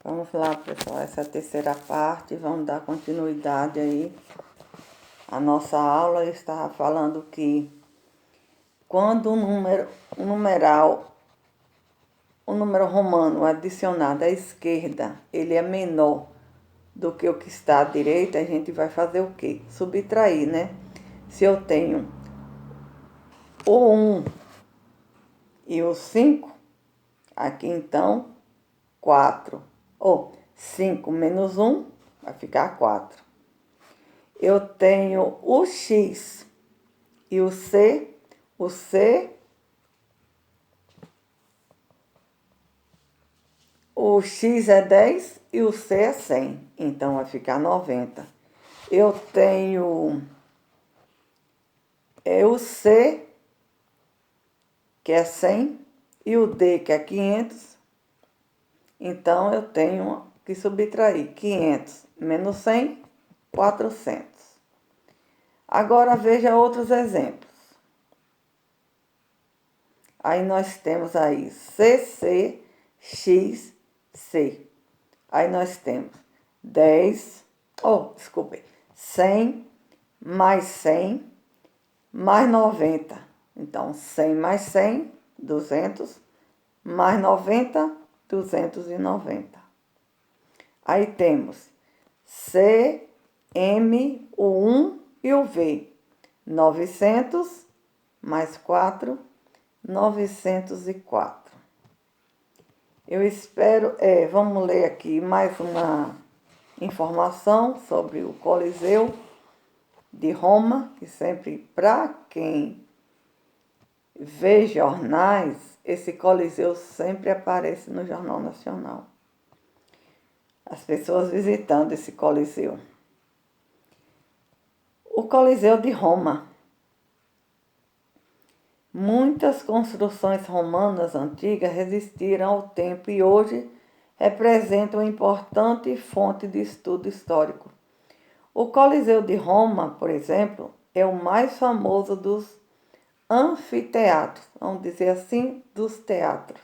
Vamos lá, pessoal, essa é a terceira parte, vamos dar continuidade aí à nossa aula. Eu estava falando que quando o número romano adicionado à esquerda, ele é menor do que o que está à direita, a gente vai fazer o quê? Subtrair, né? Se eu tenho o 1 e o 5, aqui então 4. Ou 5 menos 1 vai ficar 4. Eu tenho o X e o C. O X é 10 e o C é 100. Então vai ficar 90. Eu tenho o C, que é 100, e o D, que é 500. Então eu tenho que subtrair 500 menos 100, 400. Agora veja outros exemplos. Aí nós temos aí CC, XC. Aí nós temos 100 mais 100 mais 90. Então, 100 mais 100, 200, mais 90, 290. Aí temos C, M, o 1 e o V. 900 mais 4, 904. Eu espero, vamos ler aqui mais uma informação sobre o Coliseu de Roma, que sempre, para quem vê jornais, esse Coliseu sempre aparece no Jornal Nacional. As pessoas visitando esse Coliseu. O Coliseu de Roma. Muitas construções romanas antigas resistiram ao tempo e hoje representam uma importante fonte de estudo histórico. O Coliseu de Roma, por exemplo, é o mais famoso dos anfiteatros, vamos dizer assim, dos teatros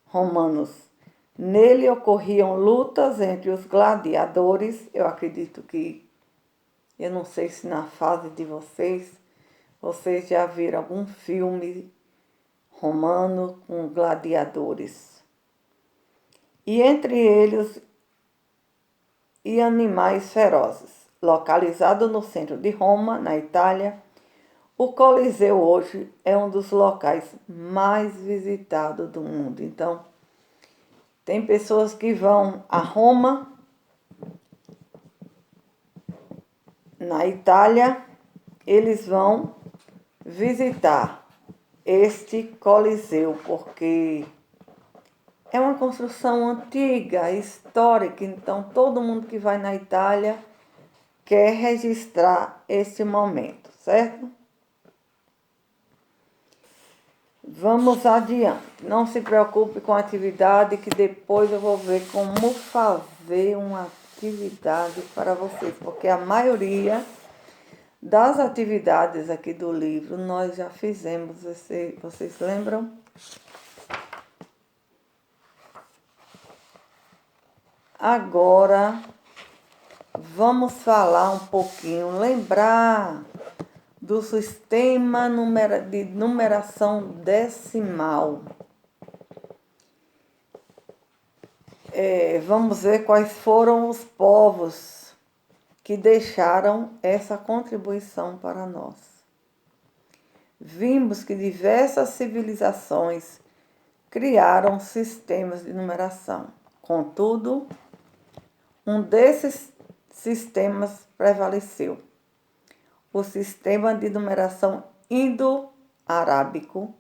romanos. Nele ocorriam lutas entre os gladiadores. Eu acredito que, eu não sei se na fase de vocês já viram algum filme romano com gladiadores. E entre eles e animais ferozes. Localizado no centro de Roma, na Itália, o Coliseu hoje é um dos locais mais visitados do mundo. Então, tem pessoas que vão a Roma, na Itália, eles vão visitar este Coliseu, porque é uma construção antiga, histórica, então todo mundo que vai na Itália quer registrar esse momento, certo? Vamos adiante. Não se preocupe com a atividade, que depois eu vou ver como fazer uma atividade para vocês, porque a maioria das atividades aqui do livro nós já fizemos. Vocês lembram? Agora, vamos falar um pouquinho, lembrar do sistema de numeração decimal. Vamos ver quais foram os povos que deixaram essa contribuição para nós. Vimos que diversas civilizações criaram sistemas de numeração. Contudo, um desses sistemas prevaleceu: o sistema de numeração indo-arábico,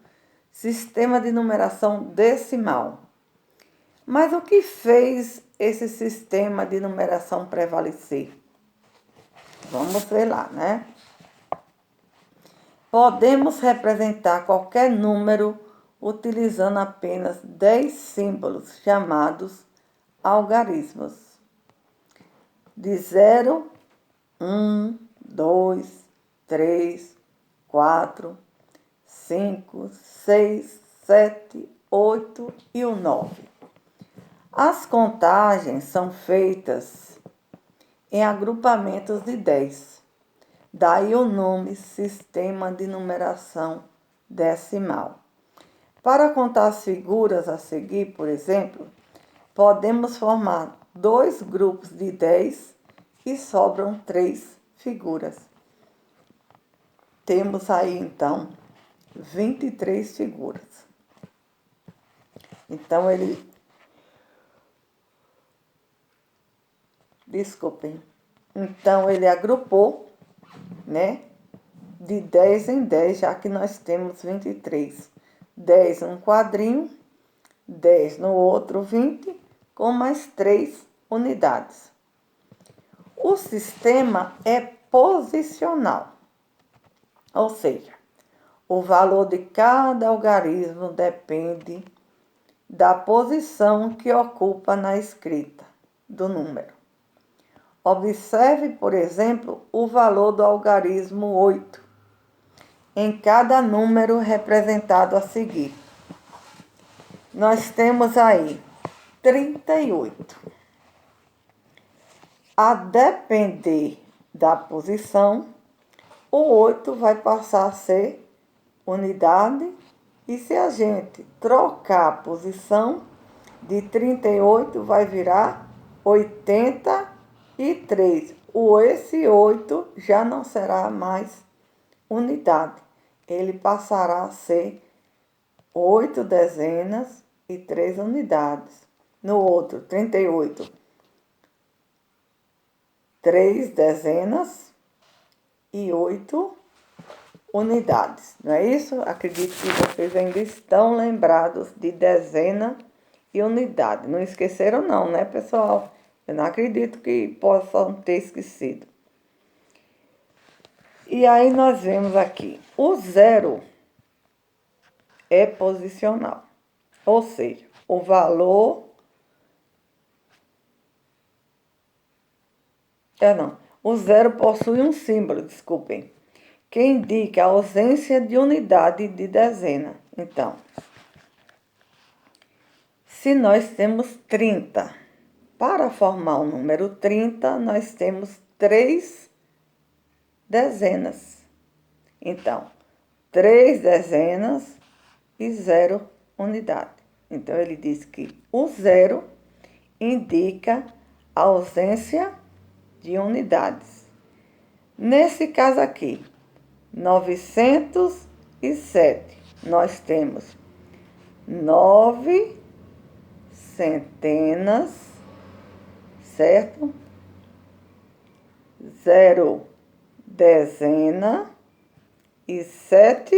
sistema de numeração decimal. Mas o que fez esse sistema de numeração prevalecer? Vamos ver lá, né? Podemos representar qualquer número utilizando apenas 10 símbolos, chamados algarismos. De 0, 1, 2, 3, 4, 5, 6, 7, 8 e o 9. As contagens são feitas em agrupamentos de 10. Daí o nome Sistema de Numeração Decimal. Para contar as figuras a seguir, por exemplo, podemos formar 2 grupos de 10 e sobram 3 figuras. Temos aí, então, 23 figuras. Então, ele agrupou, né, de 10 em 10, já que nós temos 23. 10 num quadrinho, 10 no outro, 20, com mais 3 unidades. O sistema é posicional, ou seja, o valor de cada algarismo depende da posição que ocupa na escrita do número. Observe, por exemplo, o valor do algarismo 8 em cada número representado a seguir. Nós temos aí 38. A depender da posição, o 8 vai passar a ser unidade, e se a gente trocar a posição, de 38 vai virar 83. Esse 8 já não será mais unidade. Ele passará a ser 8 dezenas e 3 unidades. No outro, 38, 3 dezenas e 8 unidades. Não é isso? Acredito que vocês ainda estão lembrados de dezena e unidade. Não esqueceram não, né, pessoal? Eu não acredito que possam ter esquecido. E aí nós vemos aqui, o 0 é posicional. Ou seja, o valor... O 0 possui um símbolo, desculpem, que indica a ausência de unidade de dezena. Então, se nós temos 30, para formar o número 30, nós temos 3 dezenas. Então, 3 dezenas e 0 unidade. Então, ele diz que o 0 indica a ausência de unidades. Nesse caso aqui, 907, nós temos 9 centenas, certo? 0 dezena e 7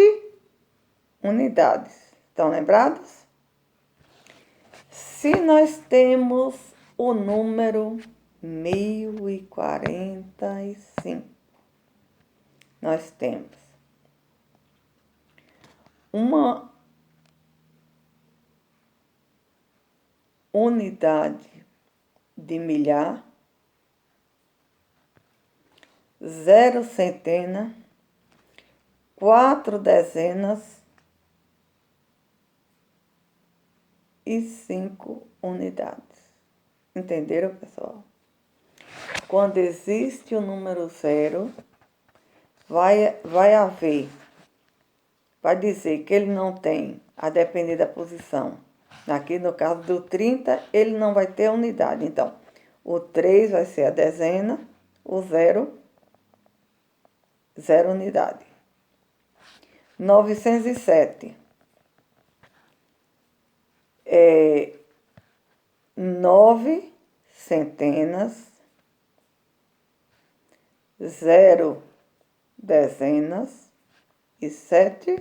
unidades. Estão lembrados? Se nós temos o número 1045, nós temos uma unidade de milhar, 0 centena, 4 dezenas e 5 unidades. Entenderam, pessoal? Quando existe o número 0, vai dizer que ele não tem, a depender da posição. Aqui no caso do 30, ele não vai ter unidade. Então, o 3 vai ser a dezena, o 0, 0 unidade. 907 é 9 centenas, 0 dezenas e 7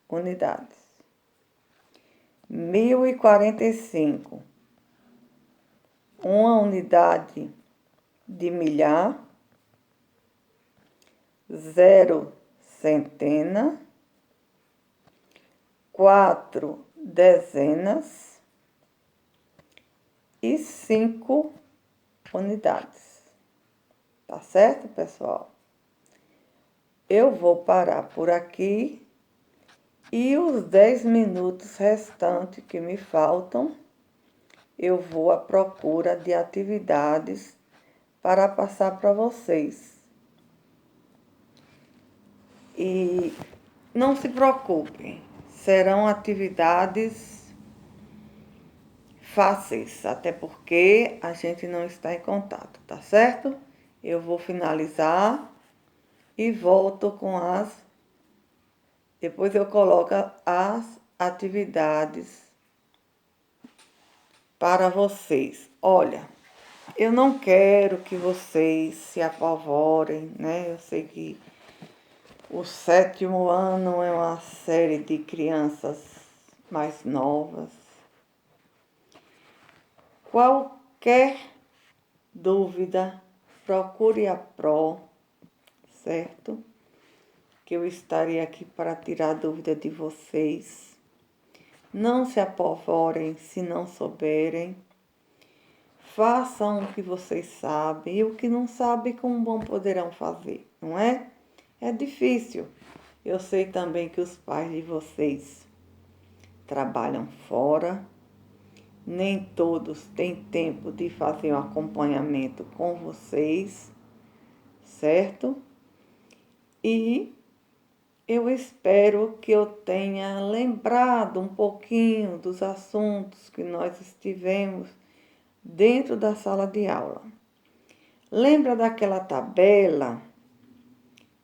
unidades. 1045, uma unidade de milhar, 0 centena, 4 dezenas e 5 unidades. Tá certo, pessoal? Eu vou parar por aqui e os 10 minutos restantes que me faltam, eu vou à procura de atividades para passar para vocês. E não se preocupem, serão atividades fáceis, até porque a gente não está em contato, tá certo? Eu vou finalizar e volto com depois eu coloco as atividades para vocês. Olha, eu não quero que vocês se apavorem, né? Eu sei que o 7º ano é uma série de crianças mais novas. Qualquer dúvida, procure a Pro, certo? Que eu estarei aqui para tirar a dúvida de vocês. Não se apavorem se não souberem. Façam o que vocês sabem e o que não sabem, como bom poderão fazer, não é? É difícil. Eu sei também que os pais de vocês trabalham fora. Nem todos têm tempo de fazer um acompanhamento com vocês, certo? E eu espero que eu tenha lembrado um pouquinho dos assuntos que nós estivemos dentro da sala de aula. Lembra daquela tabela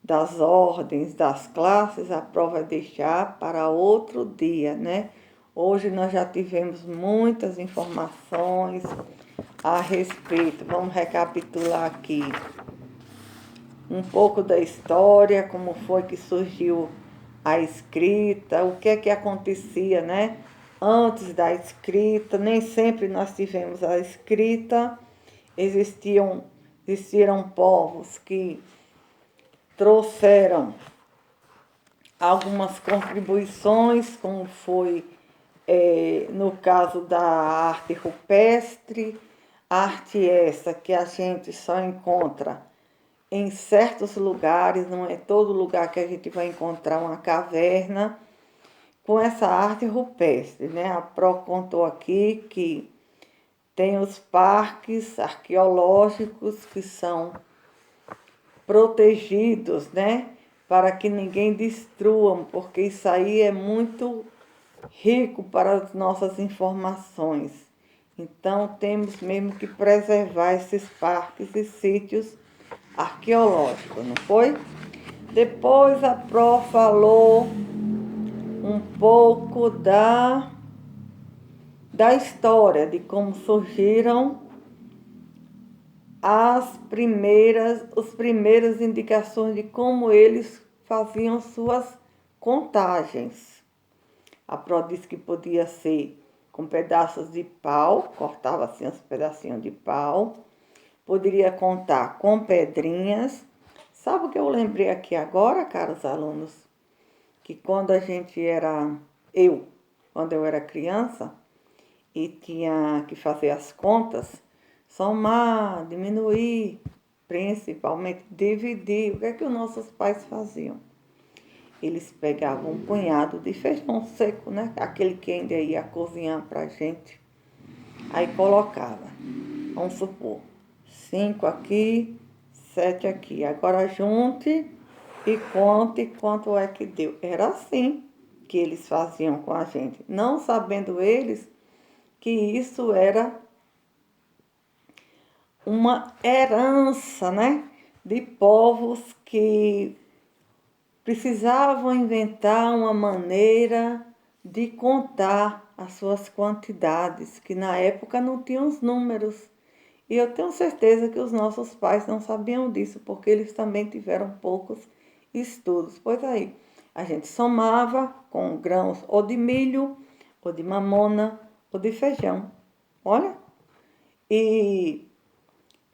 das ordens das classes? A prova vai deixar para outro dia, né? Hoje nós já tivemos muitas informações a respeito. Vamos recapitular aqui um pouco da história, como foi que surgiu a escrita, o que é que acontecia, né? Antes da escrita, nem sempre nós tivemos a escrita. Existiram povos que trouxeram algumas contribuições, como foi no caso da arte rupestre, arte essa que a gente só encontra em certos lugares, não é todo lugar que a gente vai encontrar uma caverna com essa arte rupestre, né? A Pro contou aqui que tem os parques arqueológicos que são protegidos, né? Para que ninguém destrua, porque isso aí é muito rico para as nossas informações. Então, temos mesmo que preservar esses parques e sítios arqueológicos, não foi? Depois a Pro falou um pouco da história, de como surgiram as primeiras indicações de como eles faziam suas contagens. A Pro disse que podia ser com pedaços de pau, cortava assim uns pedacinhos de pau. Poderia contar com pedrinhas. Sabe o que eu lembrei aqui agora, caros alunos? Que quando quando eu era criança e tinha que fazer as contas, somar, diminuir, principalmente dividir. O que é que os nossos pais faziam? Eles pegavam um punhado de feijão seco, né? Aquele que ainda ia cozinhar pra gente. Aí colocava, vamos supor, 5 aqui, 7 aqui. Agora junte e conte quanto é que deu. Era assim que eles faziam com a gente, não sabendo eles que isso era uma herança, né? De povos que precisavam inventar uma maneira de contar as suas quantidades, que na época não tinham os números. E eu tenho certeza que os nossos pais não sabiam disso, porque eles também tiveram poucos estudos. Pois aí, a gente somava com grãos ou de milho, ou de mamona, ou de feijão. Olha, e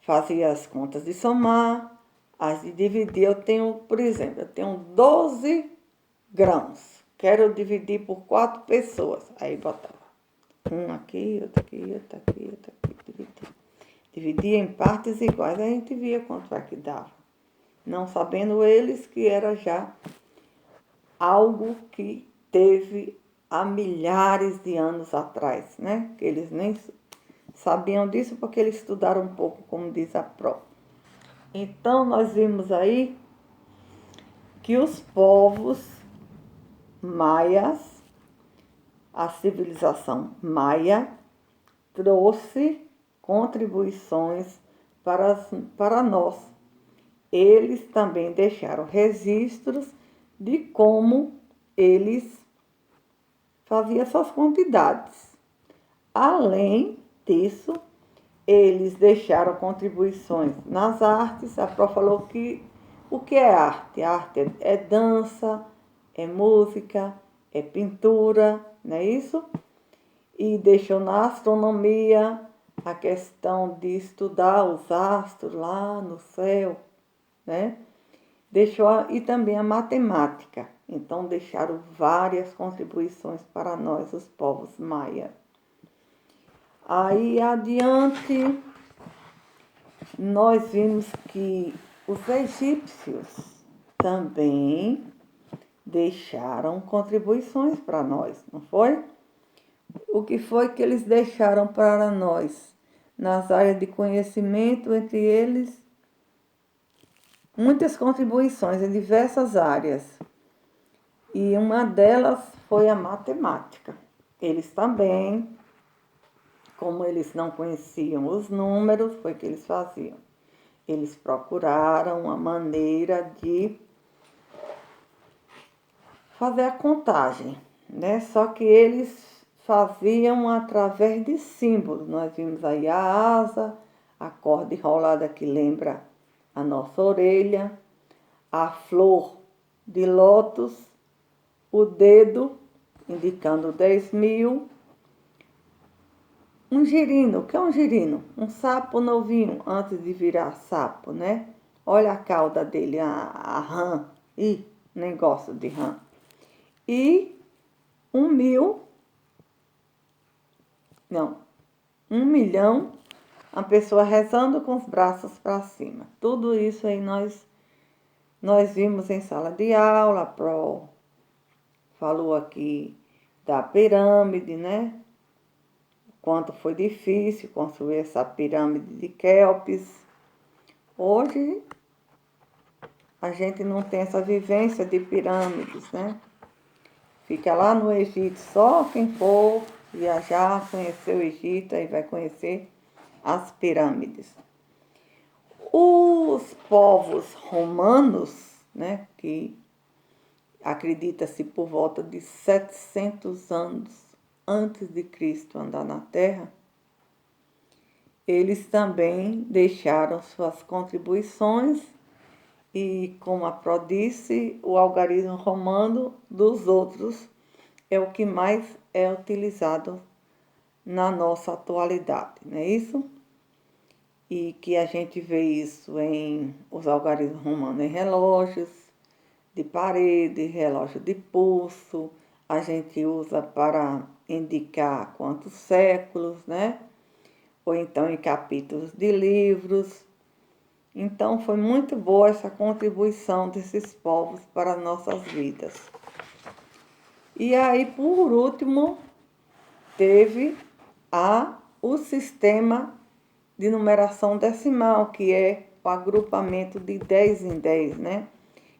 fazia as contas de somar, as de dividir. Eu tenho, por exemplo, eu tenho 12 grãos. Quero dividir por 4 pessoas. Aí botava um aqui, outro aqui, outro aqui, outro aqui, dividir. Dividia em partes iguais, a gente via quanto é que dava. Não sabendo eles que era já algo que teve há milhares de anos atrás, né? Que eles nem sabiam disso porque eles estudaram um pouco, como diz a Pro. Então, nós vimos aí que os povos maias, a civilização maia, trouxe contribuições para nós. Eles também deixaram registros de como eles faziam suas quantidades. Além disso, eles deixaram contribuições nas artes. A Pró falou que o que é arte? A arte é dança, é música, é pintura, não é isso? E deixou na astronomia a questão de estudar os astros lá no céu, né? Deixou e também a matemática. Então deixaram várias contribuições para nós, os povos maia. Aí adiante, nós vimos que os egípcios também deixaram contribuições para nós, não foi? O que foi que eles deixaram para nós? Nas áreas de conhecimento, entre eles, muitas contribuições em diversas áreas. E uma delas foi a matemática. Eles também, como eles não conheciam os números, foi o que eles faziam. Eles procuraram uma maneira de fazer a contagem, né? Só que eles faziam através de símbolos. Nós vimos aí a asa, a corda enrolada que lembra a nossa orelha, a flor de lótus, o dedo indicando 10.000, um girino. O que é um girino? Um sapo novinho antes de virar sapo, né? Olha a cauda dele, a rã. Ih, nem gosto de rã. E 1.000.000, a pessoa rezando com os braços para cima. Tudo isso aí nós vimos em sala de aula. A Pro falou aqui da pirâmide, né? Quanto foi difícil construir essa pirâmide de Quéops. Hoje a gente não tem essa vivência de pirâmides, né? Fica lá no Egito, só quem for viajar, conhecer o Egito, aí vai conhecer as pirâmides. Os povos romanos, né, que acredita-se por volta de 700 anos antes de Cristo andar na Terra, eles também deixaram suas contribuições e, como a Pro disse, o algarismo romano dos outros é o que mais é utilizado na nossa atualidade, não é isso? E que a gente vê isso em os algarismos romanos em relógios de parede, relógio de pulso, a gente usa para indicar quantos séculos, né? Ou então em capítulos de livros. Então foi muito boa essa contribuição desses povos para nossas vidas. E aí, por último, teve o sistema de numeração decimal, que é o agrupamento de 10 em 10, né?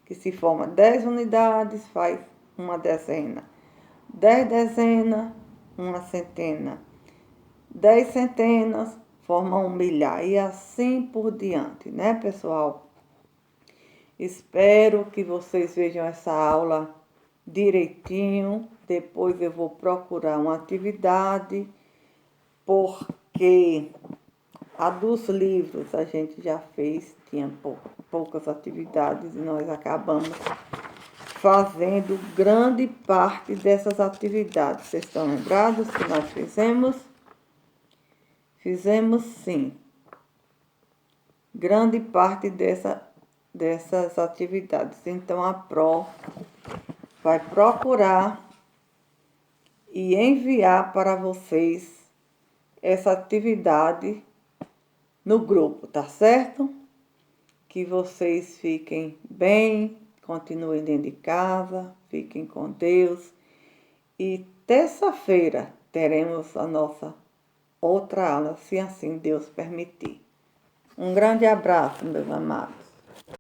Que se forma 10 unidades, faz uma dezena. 10 dezenas, uma centena. 10 centenas, formam um milhar. E assim por diante, né, pessoal? Espero que vocês vejam essa aula direitinho. Depois eu vou procurar uma atividade, porque a dos livros a gente já fez, tinha poucas atividades e nós acabamos fazendo grande parte dessas atividades. Vocês estão lembrados que nós fizemos? Fizemos sim. Grande parte dessas atividades. Então a Pro vai procurar e enviar para vocês essa atividade no grupo, tá certo? Que vocês fiquem bem, continuem dentro de casa, fiquem com Deus. E terça-feira teremos a nossa outra aula, se assim Deus permitir. Um grande abraço, meus amados.